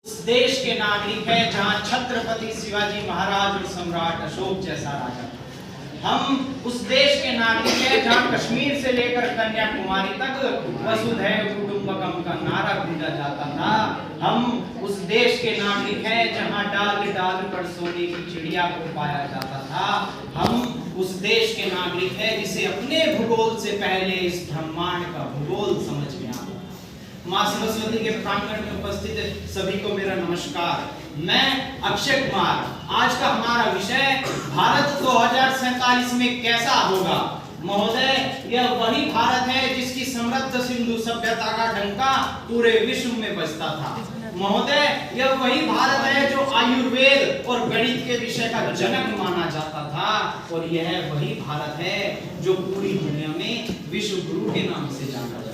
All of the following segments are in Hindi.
उस देश के नागरिक है जहां छत्रपति शिवाजी महाराज और सम्राट अशोक जैसा राजा था। हम उस देश के नागरिक है जहां कश्मीर से लेकर कन्याकुमारी तक वसुधैव कुटुंबकम का नारा गूंजा जाता था। हम उस देश के नागरिक है जहां डाल डाल पर सोने की चिड़िया को पाया जाता था। हम उस देश के नागरिक है जिसे अपने भूगोल से पहले इस ब्रह्मांड का भूगोल समझ में आता। मां सरस्वती के प्रांगण में उपस्थित सभी को मेरा नमस्कार। मैं अक्षय कुमार। आज का हमारा विषय भारत 2047 में कैसा होगा। महोदय, यह वही भारत है जिसकी समृद्ध सिंधु सभ्यता का डंका पूरे विश्व में बजता था। महोदय, यह वही भारत है जो आयुर्वेद और गणित के विषय का जनक माना जाता था। और यह वही भारत है जो पूरी दुनिया में विश्व गुरु के नाम से जाना जाता है।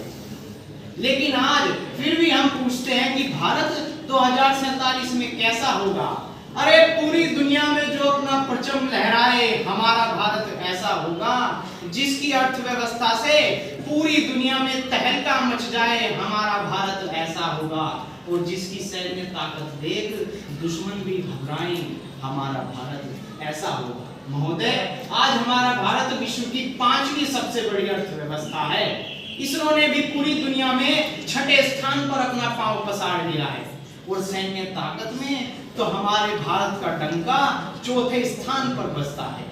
लेकिन आज फिर भी हम पूछते हैं कि भारत 2047 में कैसा होगा। अरे पूरी दुनिया में जो अपना परचम लहराए, हमारा भारत ऐसा होगा जिसकी अर्थव्यवस्था से पूरी दुनिया में तहलका मच जाए, हमारा भारत ऐसा होगा। और जिसकी सैन्य ताकत देख दुश्मन भी घबराए, हमारा भारत ऐसा होगा। महोदय, आज हमारा भारत विश्व की 5वीं सबसे बड़ी अर्थव्यवस्था है। इसरो ने भी पूरी दुनिया में 6ठे स्थान पर अपना पांव पसार लिया है। और सैन्य ताकत में तो हमारे भारत का डंका 4थे स्थान पर बजता है।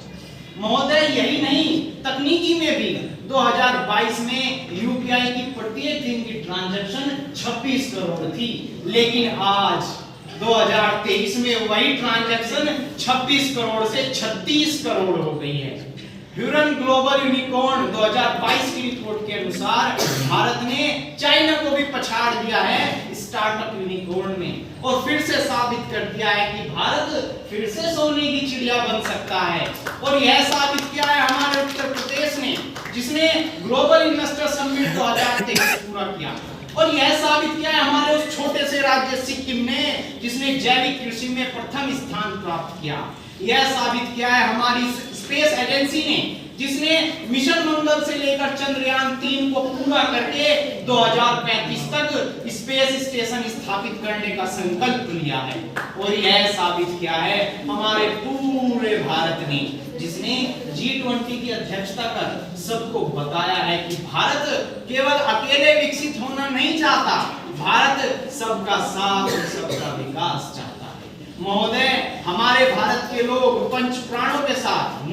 महोदय, यही नहीं, तकनीकी में भी 2022 में यूपीआई की प्रत्येक दिन की ट्रांजैक्शन 26 करोड़ थी। लेकिन आज 2023 में वही ट्रांजैक्शन 26 करोड़ से 36 करोड़ हो गई है। ह्यूरन ग्लोबल यूनिकॉर्न 2022 की रिपोर्ट के अनुसार भारत ने चाइना को भी पछाड़ दिया है स्टार्टअप यूनिकॉर्न में। और फिर से साबित कर दिया है कि भारत फिर से सोने की चिड़िया बन सकता है। और यह साबित किया है हमारे उत्तर प्रदेश ने, जिसने ग्लोबल इन्वेस्टर समिट 2023 पूरा किया। और यह साबित किया है हमारे उस छोटे से राज्य सिक्किम ने, जिसने जैविक कृषि में प्रथम स्थान प्राप्त किया। यह साबित किया है हमारी स्पेस एजेंसी ने, जिसने मिशन मंगल से लेकर चंद्रयान 3 को पूरा करके 2035 तक स्पेस स्टेशन स्थापित करने का संकल्प लिया है। और यह साबित किया है हमारे पूरे भारत ने, जिसने G20 की अध्यक्षता कर सबको बताया है कि भारत केवल अकेले विकसित होना नहीं चाहता, भारत सबका साथ और सबका विकास चाहता है। महोदय, हमारे भारत के लोग पंच प्राणों के साथ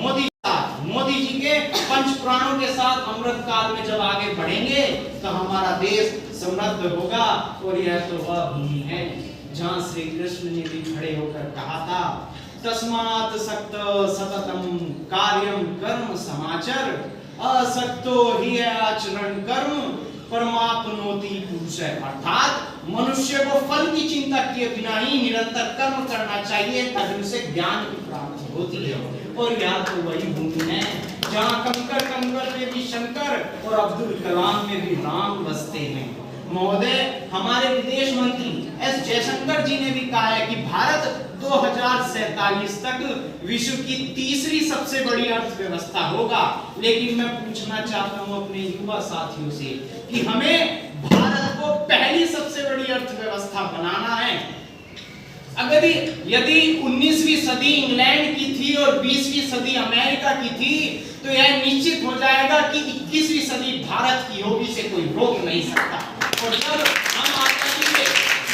मोदी जी के पंच प्राणों के साथ अमृत काल में जब आगे बढ़ेंगे तो हमारा देश समृद्ध होगा। और यह तो वह भूमि है जहां श्री कृष्ण ने भी खड़े होकर कहा था, तस्मात् सक्त सततम कार्यम कर्म समाचर, असक्तो हि आचरण कर्म परमाप्नोति पुरुष। अर्थात मनुष्य को फल की चिंता किए बिना ही निरंतर कर्म करना चाहिए, तभी उसे ज्ञान की प्राप्ति होती है। और यह तो वही भूमि है जहाँ कंकर में भी शंकर और अब्दुल कलाम में भी राम बसते हैं। महोदय, हमारे विदेश मंत्री एस जयशंकर जी ने भी कहा है कि भारत 2047 तक विश्व की 3री सबसे बड़ी अर्थव्यवस्था होगा। लेकिन मैं पूछना चाहता हूं अपने युवा साथियों से कि हमें भारत को पहली सबसे बड़ी अर्थव्यवस्था बनाना है। अगर यदि 19वीं सदी इंग्लैंड की थी और 20वीं सदी अमेरिका की थी, तो यह निश्चित हो जाएगा कि 21वीं सदी भारत की होगी, से कोई रोक नहीं सकता। और जब हम आजादी के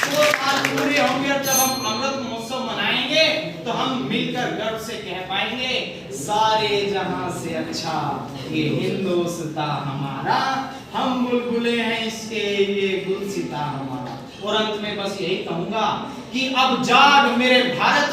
100 साल पूरे होंगे और जब हम अमृत महोत्सव मनाएंगे तो हम मिलकर गर्व से कह पाएंगे, सारे जहां से अच्छा ये हिंदुस्तां हमारा, हम बुलबुले हैं इसके ये गुलसिता हमारा। और अंत में बस यही कहूंगा कि अब जाग मेरे भारत,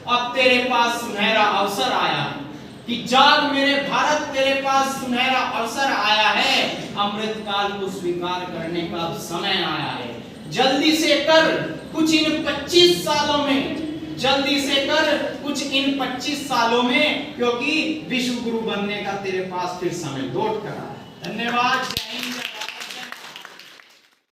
अब तेरे पास सुनहरा अवसर आया है। कि जाग मेरे भारत, तेरे पास सुनहरा अवसर आया है। अमृत काल को स्वीकार करने का अब समय आया है। जल्दी से कर कुछ इन 25 सालों में, जल्दी से कर कुछ इन 25 सालों में, क्योंकि विश्व गुरु बनने का तेरे पास फिर समय लौट कर आया है। धन्यवाद।